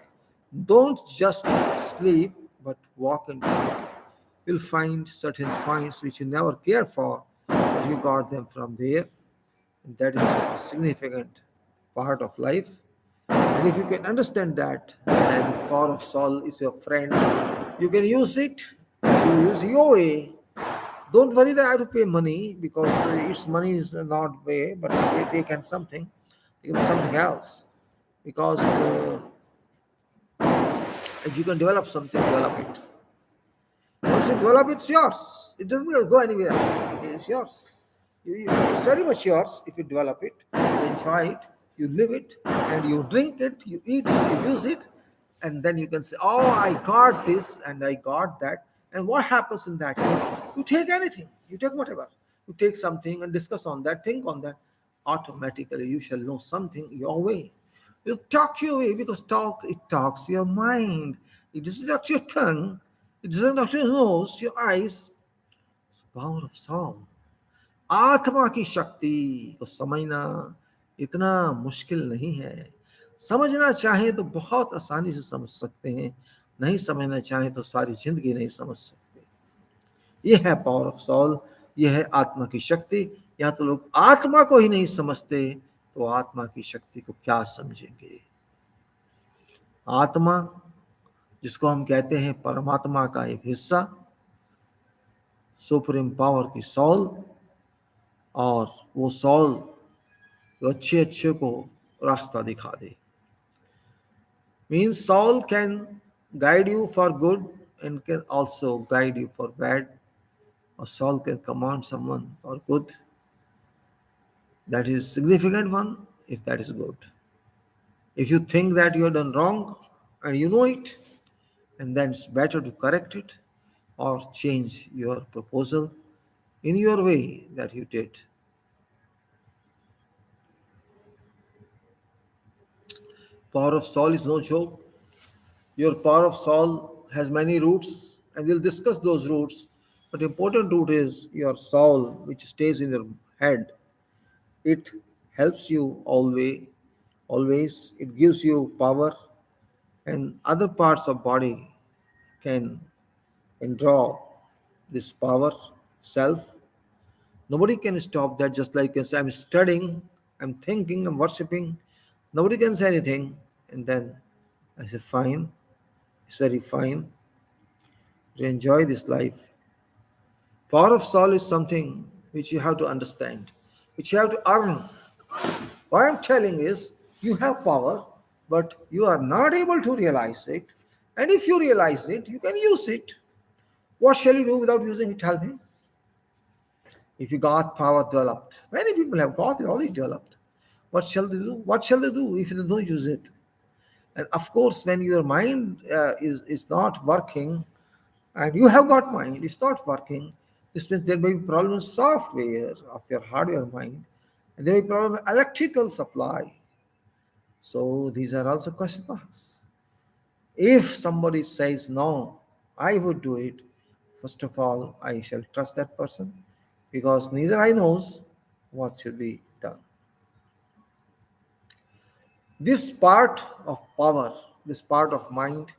Don't just sleep, but walk and think. You'll find certain points which you never care for, but you got them from there. And that is a significant part of life. And if you can understand that, then power of soul is your friend. You can use it. You use your way. Don't worry that I have to pay money because its money is not way, but they can something. They can do something else because if you can develop something, develop it. Once you develop, it's yours. It doesn't go anywhere. It's yours. It's very much yours if you develop it, you enjoy it, you live it, and you drink it, you eat it, you use it, and then you can say, "Oh, I got this and I got that." And what happens in that case? You take anything, you take whatever. You take something and discuss on that, think on that. Automatically, you shall know something your way. You talk your way because it talks your mind. It doesn't talk your tongue. It doesn't talk your nose, your eyes. It's the power of sound. आत्मा की शक्ति को समझना इतना मुश्किल नहीं है। समझना चाहे तो बहुत आसानी से समझ सकते हैं, नहीं समझना चाहे तो सारी जिंदगी नहीं समझ सकते। ये है पावर ऑफ सोल, ये है आत्मा की शक्ति। या तो लोग आत्मा को ही नहीं समझते तो आत्मा की शक्ति को क्या समझेंगे। आत्मा जिसको हम कहते हैं परमात्मा का एक हिस्सा, सुप्रीम पावर की सोल, और वो सोल जो अच्छे अच्छे को रास्ता दिखा दे। Means soul can guide you for good and can also guide you for bad. A soul can command someone for good. That is significant one if that is good. If you think that you have done wrong and you know it, and then it's better to correct it or change your proposal in your way that you did. Power of soul is no joke. Your power of soul has many roots, and we'll discuss those roots. But important root is your soul, which stays in your head. It helps you always. Always, it gives you power, and other parts of body can, can draw this power, self. Nobody can stop that. Just like as I'm studying, I'm thinking, I'm worshipping, nobody can say anything. And then I say, fine, it's very fine to enjoy this life. Power of soul is something which you have to understand, which you have to earn. What I'm telling is, you have power, but you are not able to realize it. And if you realize it, you can use it. What shall you do without using it? Tell me. If you got power developed, many people have got it already developed. What shall they do? What shall they do if they don't use it? And of course, when your mind is not working, and you have got mind, it's not working, this means there may be problem software of your hardware mind, and there may be problem electrical supply. So these are also question marks. If somebody says no, I would do it, first of all, I shall trust that person because neither I knows what should be done. This part of power, this part of mind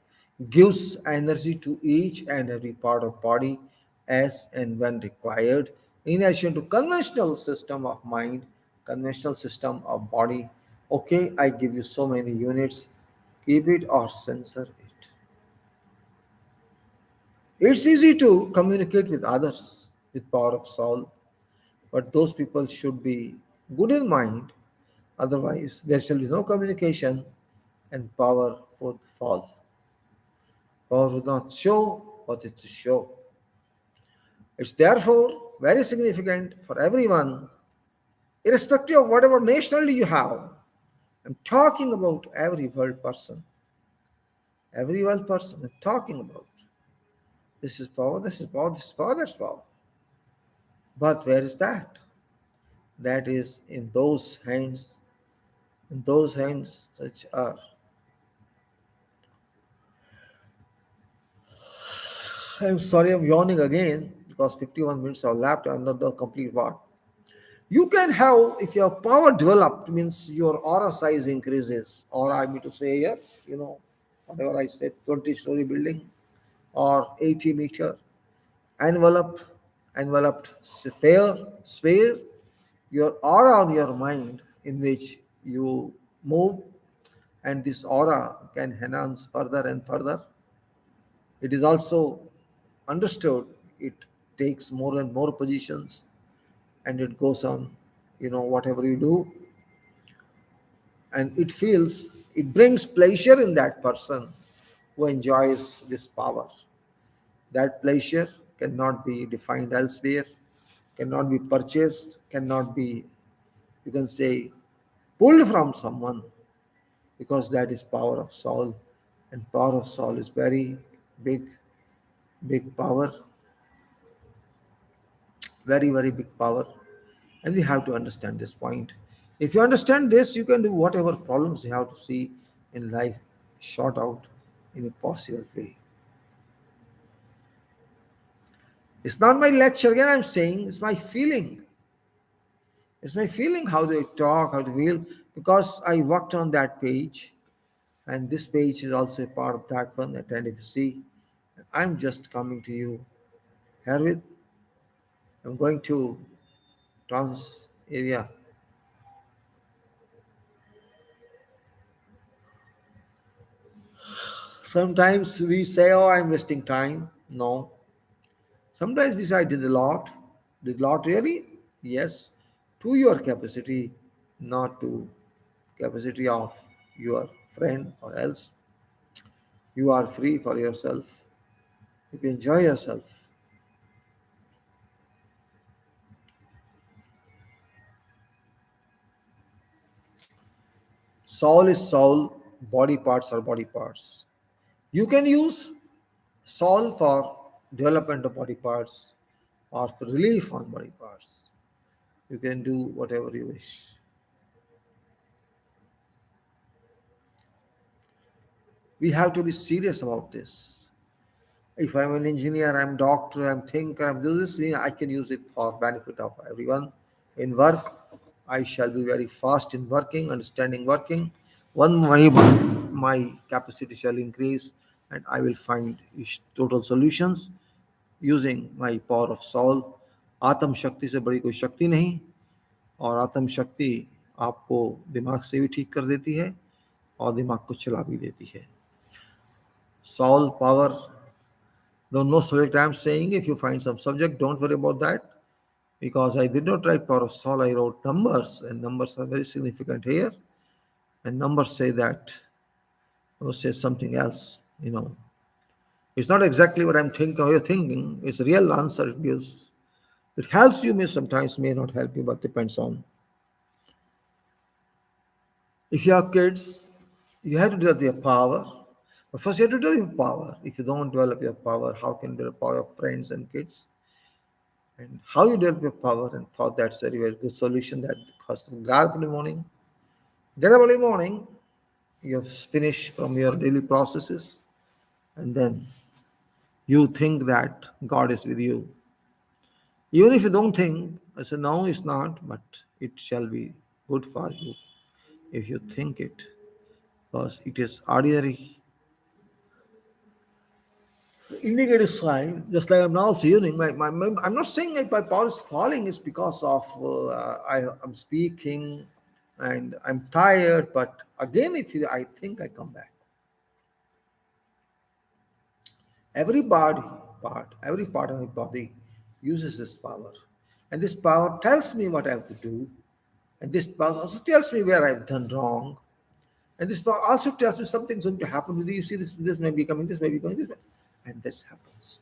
gives energy to each and every part of body as and when required. In addition to conventional system of mind, conventional system of body, okay, I give you so many units, keep it or censor it. It's easy to communicate with others with power of soul, but those people should be good in mind. Otherwise, there shall be no communication and power would fall. Power would not show what it is to show. It's therefore very significant for everyone, irrespective of whatever nationality you have. I'm talking about every world person. Every world person I'm talking about. This is power, this is power, this is power, that's power. But where is that? That is in those hands which are. I'm sorry, I'm yawning again because 51 minutes are left and not the complete what. You can have, if your power developed, means your aura size increases, or I mean to say here, whatever I said, 20-story building or 80-meter envelope, enveloped sphere, your aura on your mind in which you move, and this aura can enhance further and further. It is also understood it takes more and more positions and it goes on, whatever you do, and it brings pleasure in that person who enjoys this power. That pleasure cannot be defined elsewhere, cannot be purchased, cannot be, you can say, pulled from someone, because that is power of soul, and power of soul is very big, big power, very, very big power. And we have to understand this point. If you understand this, you can do whatever problems you have to see in life short out in a possible way. It's not my lecture, again I'm saying, it's my feeling. It's my feeling how they talk, how they feel, because I worked on that page, and this page is also a part of that one. And if you see, I'm just coming to you herewith. I'm going to trans area. Sometimes we say, oh, I'm wasting time. No. Sometimes we say, I did a lot. Did a lot really? Yes. To your capacity, not to capacity of your friend or else. You are free for yourself. You can enjoy yourself. Soul is soul, body parts are body parts. You can use soul for development of body parts or for relief on body parts. You can do whatever you wish. We have to be serious about this. If I'm an engineer, I'm doctor, I'm thinker, I'm this, I can use it for benefit of everyone. In work, I shall be very fast in working, understanding working. One my my capacity shall increase, and I will find total solutions using my power of soul. आत्म शक्ति से बड़ी कोई शक्ति नहीं, और आत्म शक्ति आपको दिमाग से भी ठीक कर देती है और दिमाग को चला भी देती है. Soul power, don't know subject I am saying. If you find some subject, don't worry about that, because I did not write power of soul. I wrote numbers, and numbers are very significant here. And numbers say that, numbers say something else. It's not exactly what I'm thinking or you're thinking. It's a real answer it gives. It helps you, may sometimes may not help you, but depends on. If you have kids, you have to develop your power. But first, you have to develop your power. If you don't develop your power, how can you develop power of friends and kids? And how you develop your power, and thought that's a very good solution, that has to get up in the morning. Get up early morning, you have finished from your daily processes, and then you think that God is with you. Even if you don't think, I say, no, it's not, but it shall be good for you if you think it, because it is ordinary indicative sign. Just like I'm now assuming, I'm not saying like my power is falling, it's because of I'm speaking and I'm tired, but again, I think I come back. Every part of my body uses this power. And this power tells me what I have to do. And this power also tells me where I've done wrong. And this power also tells me something's going to happen with you. You see, this may be coming, this may be going, this may. And this happens.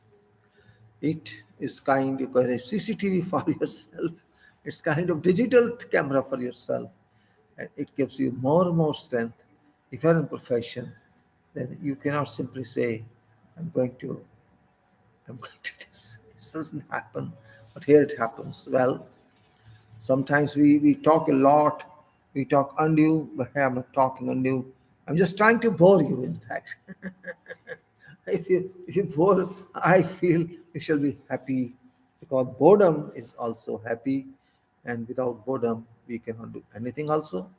It is kind of a CCTV for yourself. It's kind of digital camera for yourself. And it gives you more and more strength. If you're in profession, then you cannot simply say, I'm going to I'm going to this. This doesn't happen, but here it happens. Well, sometimes we talk a lot, we talk undue, but hey, I'm not talking undue. I'm just trying to bore you, in fact. If you bore, I feel you shall be happy, because boredom is also happy, and without boredom, we cannot do anything also.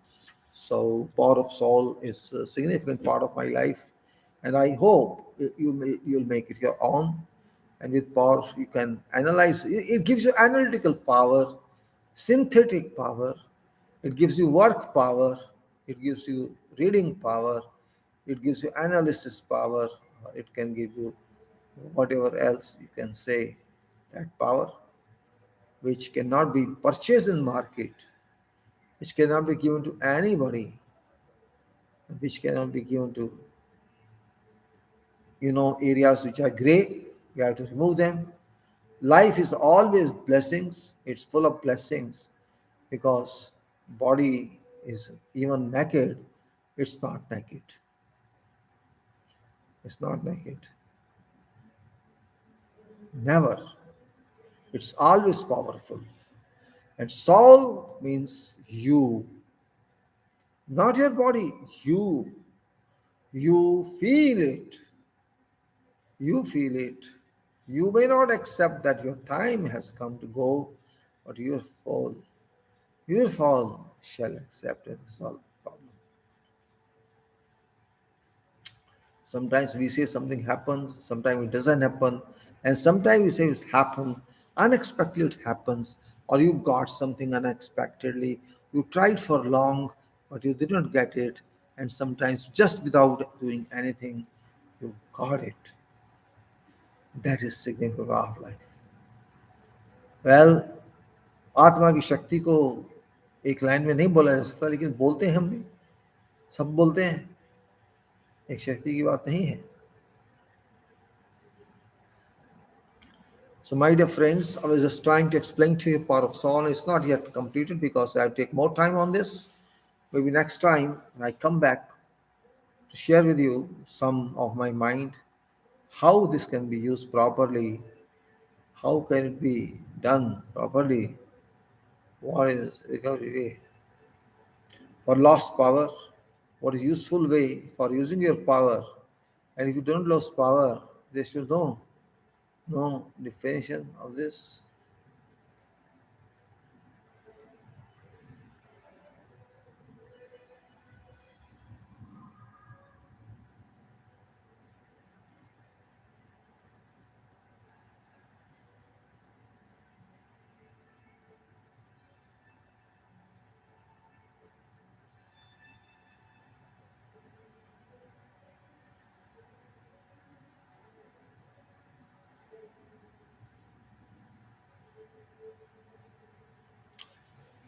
So, power of soul is a significant part of my life, and I hope you'll make it your own. And with power, you can analyze. It gives you analytical power, synthetic power. It gives you work power. It gives you reading power. It gives you analysis power. It can give you whatever else you can say. That power, which cannot be purchased in market, which cannot be given to anybody, which cannot be given to areas which are gray. We have to remove them. Life is always blessings. It's full of blessings, because body is even naked. It's not naked. It's not naked. Never. It's always powerful. And soul means you, not your body. You feel it. You feel it. You may not accept that your time has come to go, but your fall shall accept and resolve the problem. Sometimes we say something happens, sometimes it doesn't happen, and sometimes we say it's happened, unexpectedly it happens, or you got something unexpectedly. You tried for long, but you did not get it, and sometimes just without doing anything, you got it. That is significant of life. Well आत्मा की शक्ति को एक line में नहीं बोला जा सकता, लेकिन बोलते हैं हम भी, सब बोलते हैं. एक शक्ति की बात नहीं है. So, my dear friends, I was just trying to explain to you power of soul. It's not yet completed because I have to take more time on this. Maybe next time when I come back to share with you some of my mind, how this can be used properly, how can it be done properly, what is recovery way for lost power, what is useful way for using your power, and if you don't lose power, they should know no definition of this.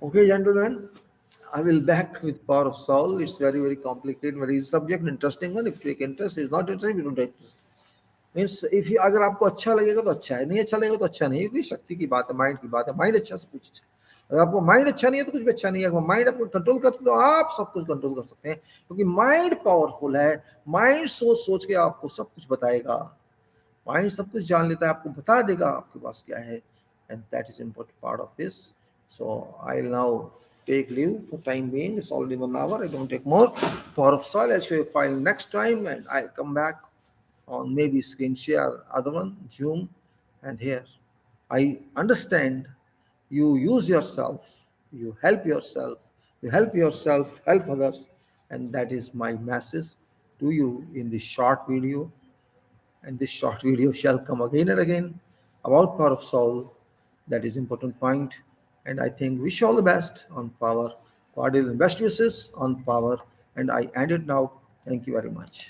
Okay, gentlemen, I will back with Power of Soul. It's very, very complicated, very subject, interesting one. If you take interest, is not interesting, you don't take interest. Means if you अगर आपको अच्छा लगेगा तो अच्छा है, नहीं अच्छा लगेगा तो अच्छा नहीं है, क्योंकि शक्ति की बात है, माइंड की बात है, माइंड अच्छा सब कुछ अच्छा है। अगर आपको माइंड अच्छा नहीं है तो कुछ भी अच्छा नहीं है। अगर माइंड आपको कंट्रोल करते तो आप सब कुछ कंट्रोल कर सकते हैं, क्योंकि माइंड पावरफुल है। माइंड सोच सोच के आपको सब कुछ बताएगा, माइंड सब कुछ जान लेता है, आपको बता देगा आपके पास क्या है। And that is important part of this. So I will now take leave for time being. It's already 1 hour. I don't take more. Power of soil. I'll show you a file next time, and I'll come back on maybe screen share, other one, Zoom, and here. I understand you use yourself, you help yourself, help others, and that is my message to you in this short video. And this short video shall come again and again about power of soul. That is important point. And I think wish you all the best on power. Cordial and best wishes on power. And I end it now. Thank you very much.